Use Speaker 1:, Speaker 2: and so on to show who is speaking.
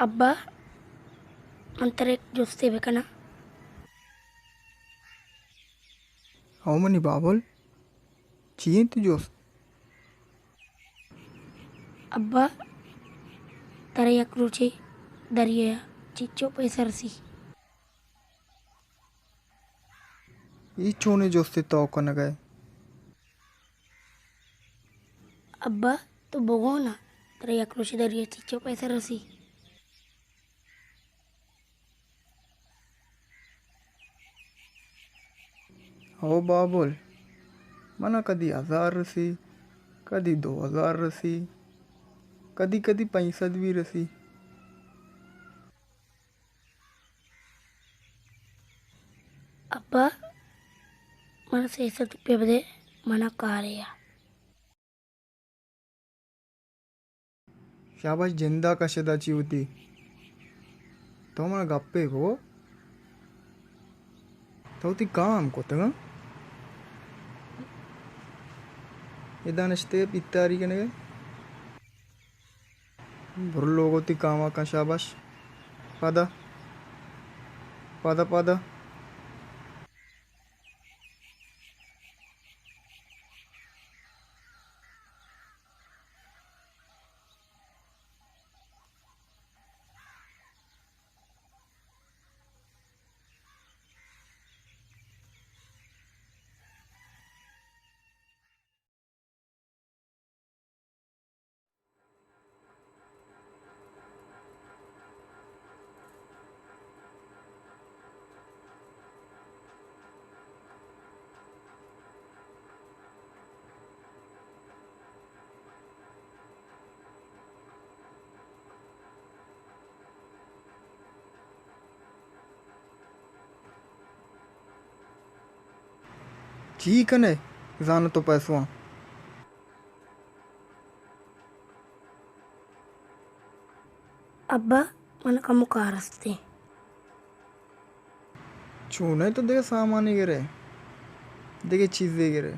Speaker 1: అబ్బా అంతరే చూస్తే కన్నా
Speaker 2: Omani babol, ciente jos.
Speaker 1: అబ్బా తరయక్ రుచి దరియా చిచ్చో పైసరసి
Speaker 2: I chone joste tauka na gay.
Speaker 1: అబ్బా తు బొగోనా తరయక్ రుచి దరియా చిచ్చో పైసరసి
Speaker 2: Ao babol, mana kadi 1000 रसी, कदी 2000 रसी, कदी कदी 65 भी रसी.
Speaker 1: అబ్బా మన సేస తుప్పెబదే మన కారయా
Speaker 2: शाबाश जिंदा कशदाची होती. तो मला गप्पे को तो ती काम को तंग इदानस्ते पितारी कने बुरलोगो ती कामा का शाबाश पदा पदा पदा ठीक है ने जान तो पैसवा
Speaker 1: అబ్బా మన కమ్ము కారస్తే
Speaker 2: छूने तो देखे सामान ही गिरे देखे चीज़ें गिरे